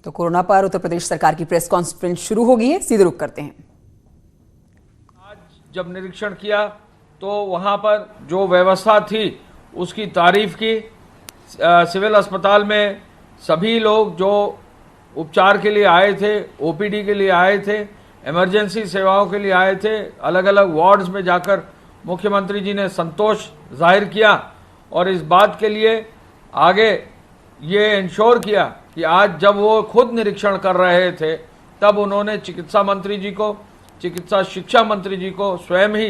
तो कोरोना पर उत्तर प्रदेश सरकार की प्रेस कॉन्फ्रेंस शुरू हो गई है, सीधे रुख करते हैं। आज जब निरीक्षण किया तो वहां पर जो व्यवस्था थी उसकी तारीफ की। सिविल अस्पताल में सभी लोग जो उपचार के लिए आए थे, ओपीडी के लिए आए थे, इमरजेंसी सेवाओं के लिए आए थे, अलग अलग वार्ड्स में जाकर मुख्यमंत्री जी ने संतोष जाहिर किया और इस बात के लिए आगे ये इंश्योर किया कि आज जब वो खुद निरीक्षण कर रहे थे तब उन्होंने चिकित्सा मंत्री जी को, चिकित्सा शिक्षा मंत्री जी को स्वयं ही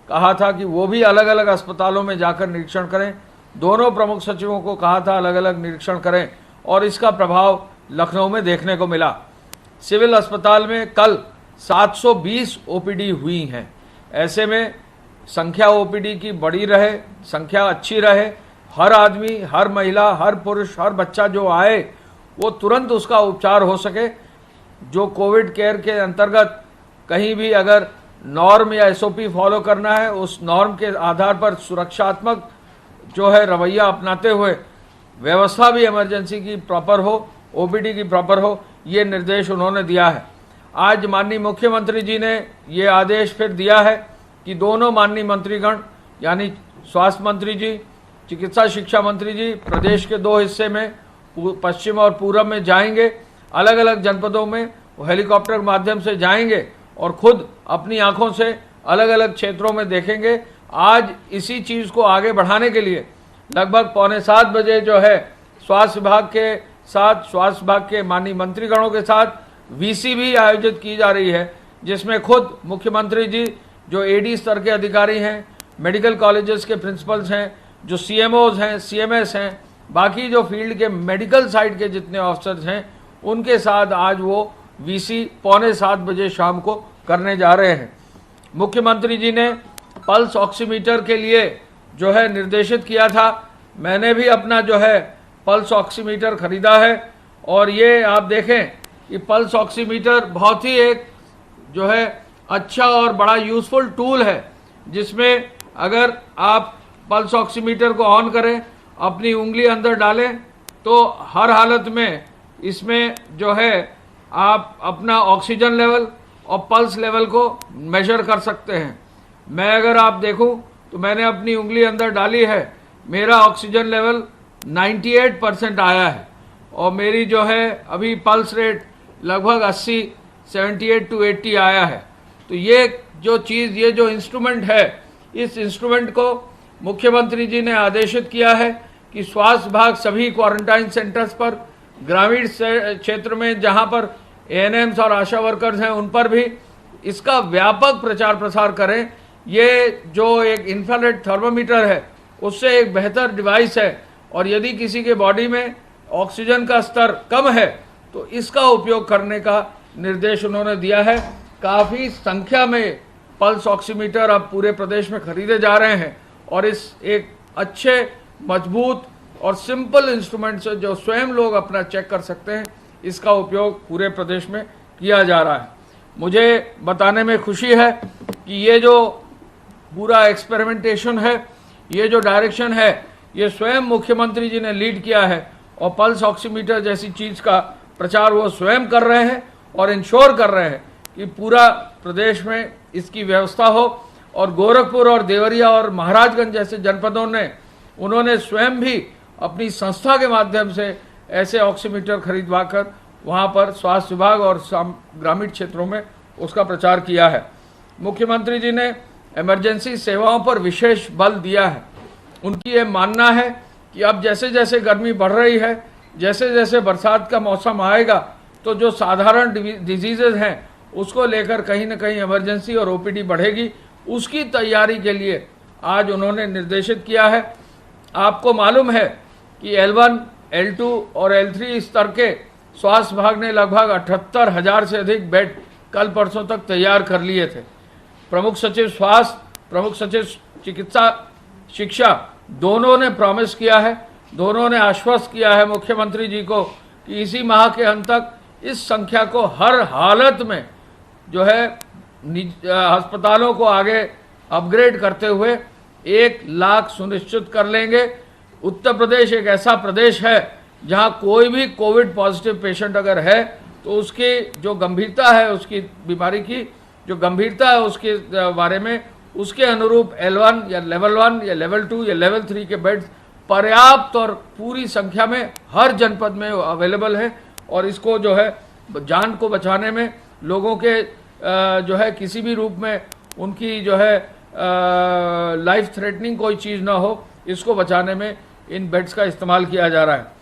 कहा था कि वो भी अलग अलग अस्पतालों में जाकर निरीक्षण करें। दोनों प्रमुख सचिवों को कहा था अलग अलग निरीक्षण करें और इसका प्रभाव लखनऊ में देखने को मिला। सिविल अस्पताल में कल 720 ओपीडी हुई हैं। ऐसे में संख्या ओपीडी की बड़ी रहे, संख्या अच्छी रहे, हर आदमी, हर महिला, हर पुरुष, हर बच्चा जो आए वो तुरंत उसका उपचार हो सके। जो कोविड केयर के अंतर्गत कहीं भी अगर नॉर्म या एसओपी फॉलो करना है, उस नॉर्म के आधार पर सुरक्षात्मक जो है रवैया अपनाते हुए व्यवस्था भी इमरजेंसी की प्रॉपर हो, ओपीडी की प्रॉपर हो, ये निर्देश उन्होंने दिया है। आज माननीय मुख्यमंत्री जी ने ये आदेश फिर दिया है कि दोनों माननीय मंत्रीगण यानी स्वास्थ्य मंत्री जी, चिकित्सा शिक्षा मंत्री जी प्रदेश के दो हिस्से में, पश्चिम और पूरब में जाएंगे। अलग अलग जनपदों में वो हेलीकॉप्टर के माध्यम से जाएंगे और खुद अपनी आंखों से अलग अलग क्षेत्रों में देखेंगे। आज इसी चीज़ को आगे बढ़ाने के लिए लगभग 6:45 बजे जो है स्वास्थ्य विभाग के साथ, स्वास्थ्य विभाग के माननीय मंत्रीगणों के साथ वीसी भी आयोजित की जा रही है, जिसमें खुद मुख्यमंत्री जी, जो एडी स्तर के अधिकारी हैं, मेडिकल कॉलेजेस के प्रिंसिपल्स हैं, जो सीएमओज हैं, सीएमएस हैं, बाकी जो फील्ड के मेडिकल साइड के जितने ऑफिसर्स हैं, उनके साथ आज वो वीसी 6:45 बजे शाम को करने जा रहे हैं। मुख्यमंत्री जी ने पल्स ऑक्सीमीटर के लिए जो है निर्देशित किया था। मैंने भी अपना जो है पल्स ऑक्सीमीटर खरीदा है और ये आप देखें कि पल्स ऑक्सीमीटर बहुत ही एक जो है अच्छा और बड़ा यूज़फुल टूल है, जिसमें अगर आप पल्स ऑक्सीमीटर को ऑन करें, अपनी उंगली अंदर डालें तो हर हालत में इसमें जो है आप अपना ऑक्सीजन लेवल और पल्स लेवल को मेजर कर सकते हैं। मैं अगर आप देखूं तो मैंने अपनी उंगली अंदर डाली है, मेरा ऑक्सीजन लेवल 98% आया है और मेरी जो है अभी पल्स रेट लगभग 78 to 80 आया है। तो ये जो चीज़, ये जो इंस्ट्रूमेंट है, इस इंस्ट्रूमेंट को मुख्यमंत्री जी ने आदेशित किया है कि स्वास्थ्य विभाग सभी क्वारंटाइन सेंटर्स पर, ग्रामीण क्षेत्र में जहां पर एएनएम्स और आशा वर्कर्स हैं, उन पर भी इसका व्यापक प्रचार प्रसार करें। ये जो एक इंफ्रारेड थर्मामीटर है उससे एक बेहतर डिवाइस है और यदि किसी के बॉडी में ऑक्सीजन का स्तर कम है तो इसका उपयोग करने का निर्देश उन्होंने दिया है। काफ़ी संख्या में पल्स ऑक्सीमीटर अब पूरे प्रदेश में खरीदे जा रहे हैं और इस एक अच्छे, मजबूत और सिंपल इंस्ट्रूमेंट से जो स्वयं लोग अपना चेक कर सकते हैं, इसका उपयोग पूरे प्रदेश में किया जा रहा है। मुझे बताने में खुशी है कि ये जो पूरा एक्सपेरिमेंटेशन है, ये जो डायरेक्शन है, ये स्वयं मुख्यमंत्री जी ने लीड किया है और पल्स ऑक्सीमीटर जैसी चीज़ का प्रचार वो स्वयं कर रहे हैं और इंश्योर कर रहे हैं कि पूरा प्रदेश में इसकी व्यवस्था हो। और गोरखपुर और देवरिया और महाराजगंज जैसे जनपदों ने, उन्होंने स्वयं भी अपनी संस्था के माध्यम से ऐसे ऑक्सीमीटर खरीदवा कर वहाँ पर स्वास्थ्य विभाग और ग्रामीण क्षेत्रों में उसका प्रचार किया है। मुख्यमंत्री जी ने इमरजेंसी सेवाओं पर विशेष बल दिया है। उनकी ये मानना है कि अब जैसे जैसे गर्मी बढ़ रही है, जैसे जैसे बरसात का मौसम आएगा, तो जो साधारण डिजीज़ेज हैं उसको लेकर कहीं ना कहीं इमरजेंसी और ओपीडी बढ़ेगी। उसकी तैयारी के लिए आज उन्होंने निर्देशित किया है। आपको मालूम है कि L1, L2 और L3 स्तर के स्वास्थ्य विभाग ने लगभग 78,000 से अधिक बेड कल परसों तक तैयार कर लिए थे। प्रमुख सचिव स्वास्थ्य, प्रमुख सचिव चिकित्सा शिक्षा, दोनों ने प्रॉमिस किया है, दोनों ने आश्वस्त किया है मुख्यमंत्री जी को कि इसी माह के अंत तक इस संख्या को हर हालत में जो है अस्पतालों को आगे अपग्रेड करते हुए 1 लाख सुनिश्चित कर लेंगे। उत्तर प्रदेश एक ऐसा प्रदेश है जहां कोई भी कोविड पॉजिटिव पेशेंट अगर है तो उसकी जो गंभीरता है, उसकी बीमारी की जो गंभीरता है उसके बारे में उसके अनुरूप L1 या लेवल 1 या लेवल 2 या लेवल 3 के बेड्स पर्याप्त और पूरी संख्या में हर जनपद में अवेलेबल है। और इसको जो है जान को बचाने में, लोगों के जो है किसी भी रूप में उनकी जो है लाइफ थ्रेटनिंग कोई चीज़ ना हो, इसको बचाने में इन बेड्स का इस्तेमाल किया जा रहा है।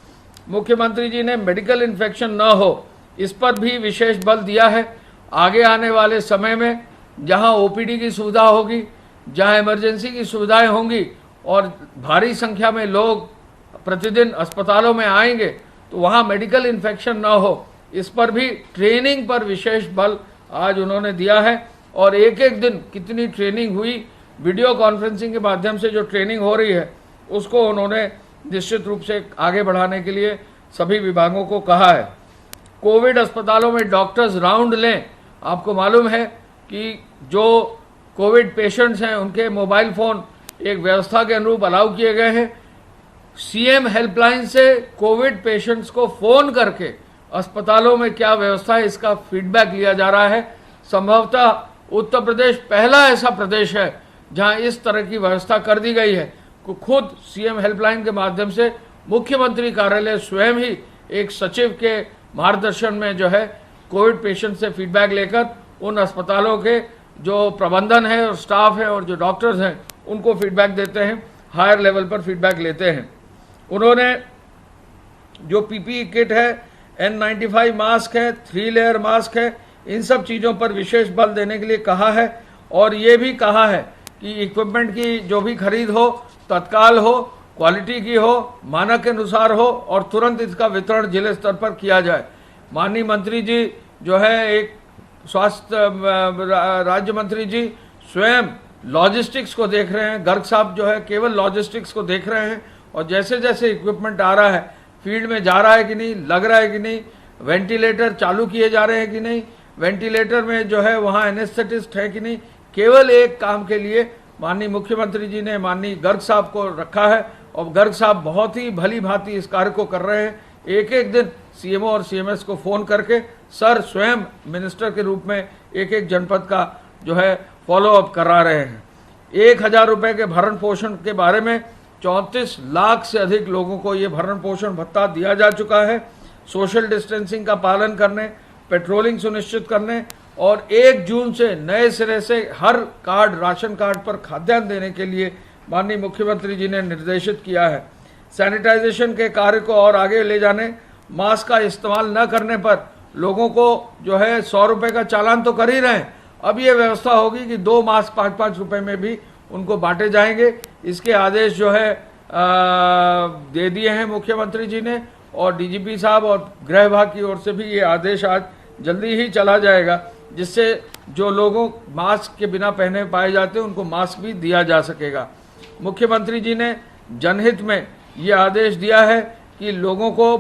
मुख्यमंत्री जी ने मेडिकल इन्फेक्शन ना हो इस पर भी विशेष बल दिया है। आगे आने वाले समय में जहां ओपीडी की सुविधा होगी, जहां इमरजेंसी की सुविधाएं होंगी और भारी संख्या में लोग प्रतिदिन अस्पतालों में आएंगे तो वहां मेडिकल इन्फेक्शन ना हो, इस पर भी ट्रेनिंग पर विशेष बल आज उन्होंने दिया है। और एक एक दिन कितनी ट्रेनिंग हुई, वीडियो कॉन्फ्रेंसिंग के माध्यम से जो ट्रेनिंग हो रही है उसको उन्होंने निश्चित रूप से आगे बढ़ाने के लिए सभी विभागों को कहा है। कोविड अस्पतालों में डॉक्टर्स राउंड लें। आपको मालूम है कि जो कोविड पेशेंट्स हैं उनके मोबाइल फ़ोन एक व्यवस्था के अनुरूप अलाउ किए गए हैं। सीएम हेल्पलाइन से कोविड पेशेंट्स को फ़ोन करके अस्पतालों में क्या व्यवस्था है इसका फीडबैक लिया जा रहा है। संभवतः उत्तर प्रदेश पहला ऐसा प्रदेश है जहां इस तरह की व्यवस्था कर दी गई है। खुद सीएम हेल्पलाइन के माध्यम से मुख्यमंत्री कार्यालय स्वयं ही एक सचिव के मार्गदर्शन में जो है कोविड पेशेंट से फीडबैक लेकर उन अस्पतालों के जो प्रबंधन है और स्टाफ है और जो डॉक्टर्स हैं उनको फीडबैक देते हैं, हायर लेवल पर फीडबैक लेते हैं। उन्होंने जो पीपीई किट है, N95 मास्क है, 3 लेयर मास्क है, इन सब चीज़ों पर विशेष बल देने के लिए कहा है। और ये भी कहा है कि इक्विपमेंट की जो भी खरीद हो तत्काल हो, क्वालिटी की हो, मानक के अनुसार हो और तुरंत इसका वितरण जिले स्तर पर किया जाए। माननीय मंत्री जी जो है, एक स्वास्थ्य राज्य मंत्री जी स्वयं लॉजिस्टिक्स को देख रहे हैं। गर्ग साहब जो है केवल लॉजिस्टिक्स को देख रहे हैं और जैसे जैसे इक्विपमेंट आ रहा है, फील्ड में जा रहा है कि नहीं, लग रहा है कि नहीं, वेंटिलेटर चालू किए जा रहे हैं कि नहीं, वेंटिलेटर में जो है वहाँ एनेस्थेटिस्ट है कि नहीं, केवल एक काम के लिए माननीय मुख्यमंत्री जी ने माननीय गर्ग साहब को रखा है। और गर्ग साहब बहुत ही भली भांति इस कार्य को कर रहे हैं। एक एक दिन सीएमओ और सीएमएस को फ़ोन करके सर स्वयं मिनिस्टर के रूप में एक एक जनपद का जो है फॉलोअप करा रहे हैं। 1000 रुपये के भरण पोषण के बारे में 34 लाख से अधिक लोगों को ये भरण पोषण भत्ता दिया जा चुका है। सोशल डिस्टेंसिंग का पालन करने, पेट्रोलिंग सुनिश्चित करने और 1 जून से नए सिरे से हर कार्ड, राशन कार्ड पर खाद्यान्न देने के लिए माननीय मुख्यमंत्री जी ने निर्देशित किया है। सैनिटाइजेशन के कार्य को और आगे ले जाने, मास्क का इस्तेमाल न करने पर लोगों को जो है 100 रुपये का चालान तो कर ही रहे हैं, अब ये व्यवस्था होगी कि 2 मास्क 5-5 रुपये में भी उनको बांटे जाएंगे। इसके आदेश जो है दे दिए हैं मुख्यमंत्री जी ने और डीजीपी साहब और गृह विभाग की ओर से भी ये आदेश आज जल्दी ही चला जाएगा, जिससे जो लोगों मास्क के बिना पहने पाए जाते हैं उनको मास्क भी दिया जा सकेगा। मुख्यमंत्री जी ने जनहित में ये आदेश दिया है कि लोगों को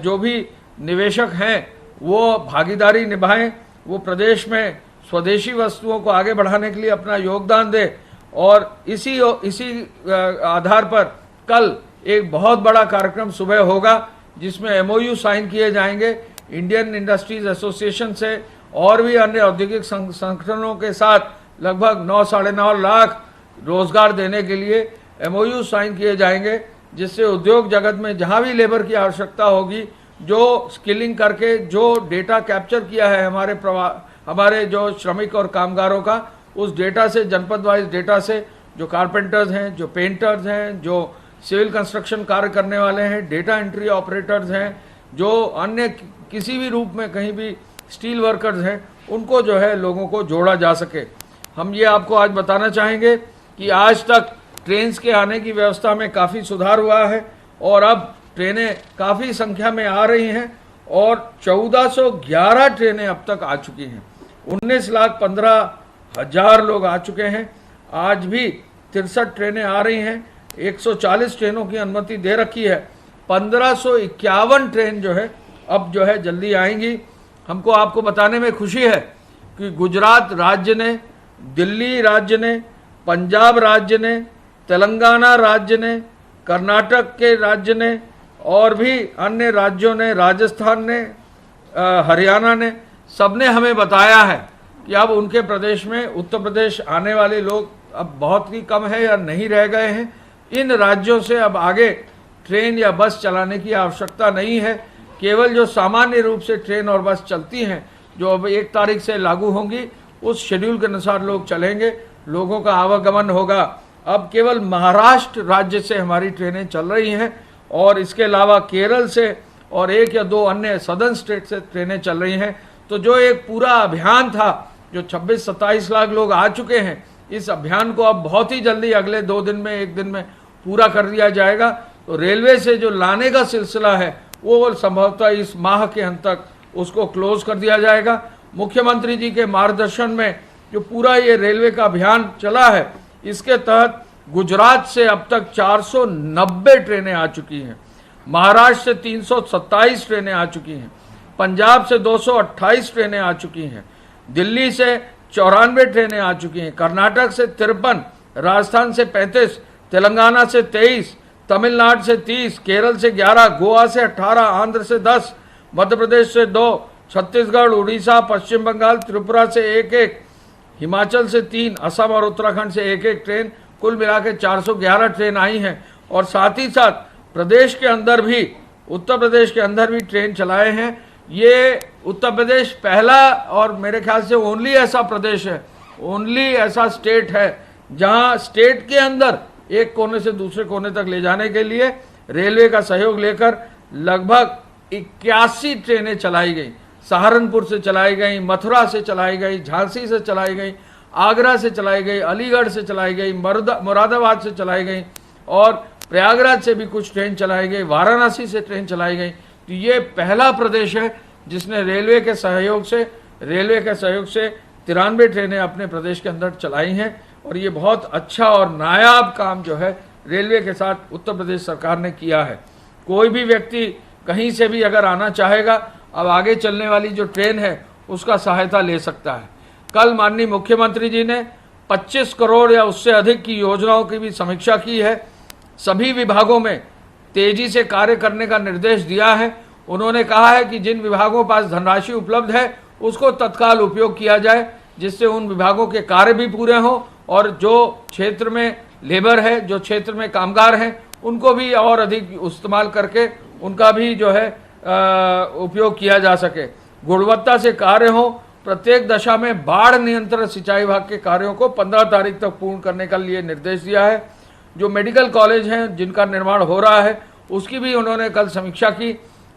जो भी निवेशक हैं वो भागीदारी निभाएं, वो प्रदेश में स्वदेशी वस्तुओं को आगे बढ़ाने के लिए अपना योगदान दें। और इसी आधार पर कल एक बहुत बड़ा कार्यक्रम सुबह होगा जिसमें MOU साइन किए जाएंगे इंडियन इंडस्ट्रीज एसोसिएशन से और भी अन्य औद्योगिक संगठनों के साथ लगभग 9-9.5 लाख रोजगार देने के लिए MOU साइन किए जाएंगे, जिससे उद्योग जगत में जहां भी लेबर की आवश्यकता होगी, जो स्किलिंग करके जो डेटा कैप्चर किया है हमारे जो श्रमिक और कामगारों का, उस डेटा से, जनपद वाइज डेटा से, जो कारपेंटर्स हैं, जो पेंटर्स हैं, जो सिविल कंस्ट्रक्शन कार्य करने वाले हैं, डेटा एंट्री ऑपरेटर्स हैं, जो अन्य किसी भी रूप में कहीं भी स्टील वर्कर्स हैं, उनको जो है लोगों को जोड़ा जा सके। हम ये आपको आज बताना चाहेंगे कि आज तक ट्रेन्स के आने की व्यवस्था में काफ़ी सुधार हुआ है और अब ट्रेनें काफ़ी संख्या में आ रही हैं और 1411 ट्रेनें अब तक आ चुकी हैं। 19,15,000 लोग आ चुके हैं। आज भी 63 ट्रेनें आ रही हैं। 140 ट्रेनों की अनुमति दे रखी है। 1551 ट्रेन जो है अब जो है जल्दी आएंगी। हमको आपको बताने में खुशी है कि गुजरात राज्य ने, दिल्ली राज्य ने, पंजाब राज्य ने, तेलंगाना राज्य ने, कर्नाटक के राज्य ने, और भी अन्य राज्यों ने, राजस्थान ने, हरियाणा ने, सबने हमें बताया है कि अब उनके प्रदेश में उत्तर प्रदेश आने वाले लोग अब बहुत ही कम है या नहीं रह गए हैं। इन राज्यों से अब आगे ट्रेन या बस चलाने की आवश्यकता नहीं है। केवल जो सामान्य रूप से ट्रेन और बस चलती हैं, जो अब 1 तारीख से लागू होंगी, उस शेड्यूल के अनुसार लोग चलेंगे, लोगों का आवागमन होगा। अब केवल महाराष्ट्र राज्य से हमारी ट्रेनें चल रही हैं और इसके अलावा केरल से और 1 या 2 अन्य सदर्न स्टेट से ट्रेनें चल रही हैं। तो जो एक पूरा अभियान था, जो 26-27 लाख लोग आ चुके हैं, इस अभियान को अब बहुत ही जल्दी अगले 2 दिन में, 1 दिन में पूरा कर दिया जाएगा। तो रेलवे से जो लाने का सिलसिला है वो संभवतः इस माह के अंत तक उसको क्लोज कर दिया जाएगा। मुख्यमंत्री जी के मार्गदर्शन में जो पूरा ये रेलवे का अभियान चला है, इसके तहत गुजरात से अब तक 490 ट्रेनें आ चुकी हैं, महाराष्ट्र से 327 ट्रेनें आ चुकी हैं, पंजाब से 228 ट्रेनें आ चुकी हैं, दिल्ली से 94 ट्रेनें आ चुकी हैं, कर्नाटक से 53, राजस्थान से 35, तेलंगाना से 23, तमिलनाडु से 30, केरल से 11, गोवा से 18, आंध्र से 10, मध्य प्रदेश से 2, छत्तीसगढ़, उड़ीसा, पश्चिम बंगाल, त्रिपुरा से 1-1, हिमाचल से 3, असम और उत्तराखंड से 1-1 ट्रेन, कुल मिला के 411 ट्रेन आई हैं। और साथ ही साथ प्रदेश के अंदर भी, उत्तर प्रदेश के अंदर भी ट्रेन चलाए हैं। ये उत्तर प्रदेश पहला और मेरे ख्याल से ओनली ऐसा प्रदेश है, ओनली ऐसा स्टेट है जहां स्टेट के अंदर एक कोने से दूसरे कोने तक ले जाने के लिए रेलवे का सहयोग लेकर लगभग 81 ट्रेनें चलाई गई। सहारनपुर से चलाई गई, मथुरा से चलाई गई, झांसी से चलाई गई, आगरा से चलाई गई, अलीगढ़ से चलाई गई, मुरादाबाद से चलाई गई और प्रयागराज से भी कुछ ट्रेन चलाई गई, वाराणसी से ट्रेन चलाई गई। तो ये पहला प्रदेश है जिसने रेलवे के सहयोग से 93 ट्रेनें अपने प्रदेश के अंदर चलाई हैं। और ये बहुत अच्छा और नायाब काम जो है रेलवे के साथ उत्तर प्रदेश सरकार ने किया है। कोई भी व्यक्ति कहीं से भी अगर आना चाहेगा, अब आगे चलने वाली जो ट्रेन है उसका सहायता ले सकता है। कल माननीय मुख्यमंत्री जी ने 25 करोड़ या उससे अधिक की योजनाओं की भी समीक्षा की है। सभी विभागों में तेजी से कार्य करने का निर्देश दिया है। उन्होंने कहा है कि जिन विभागों पास धनराशि उपलब्ध है उसको तत्काल उपयोग किया जाए, जिससे उन विभागों के कार्य भी पूरे हों और जो क्षेत्र में लेबर है, जो क्षेत्र में कामगार हैं, उनको भी और अधिक इस्तेमाल करके उनका भी जो है उपयोग किया जा सके। गुणवत्ता से कार्य हो। प्रत्येक दशा में बाढ़ नियंत्रण सिंचाई विभाग के कार्यों को 15 तारीख तक पूर्ण करने का लिए निर्देश दिया है। जो मेडिकल कॉलेज हैं जिनका निर्माण हो रहा है उसकी भी उन्होंने कल समीक्षा की।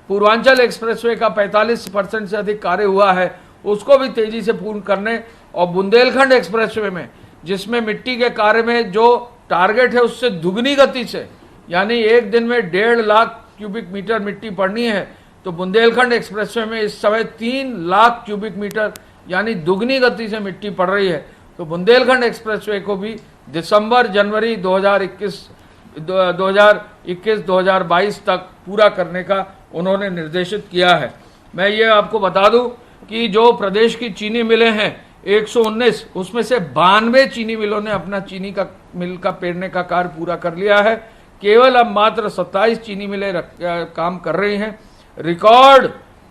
पूर्वांचल एक्सप्रेसवे का 45% से अधिक कार्य हुआ है, उसको भी तेजी से पूर्ण करने और बुंदेलखंड एक्सप्रेसवे में जिसमें मिट्टी के कार्य में जो टारगेट है उससे दुगनी गति से, यानी एक दिन में 1.5 लाख क्यूबिक मीटर मिट्टी पड़नी है, तो बुंदेलखंड एक्सप्रेसवे में इस समय 3 लाख क्यूबिक मीटर यानी दुगनी गति से मिट्टी पड़ रही है। तो बुंदेलखंड एक्सप्रेसवे को भी जनवरी 2021-2022 तक पूरा करने का उन्होंने निर्देशित किया है। मैं ये आपको बता दूं कि जो प्रदेश की चीनी मिलें हैं 119, उसमें से 92 चीनी मिलों ने अपना चीनी का मिल का पेरने का कार्य पूरा कर लिया है। केवल अब मात्र 27 चीनी मिलें काम कर रही हैं। रिकॉर्ड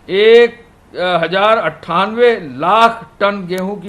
1098 लाख टन गेहूं की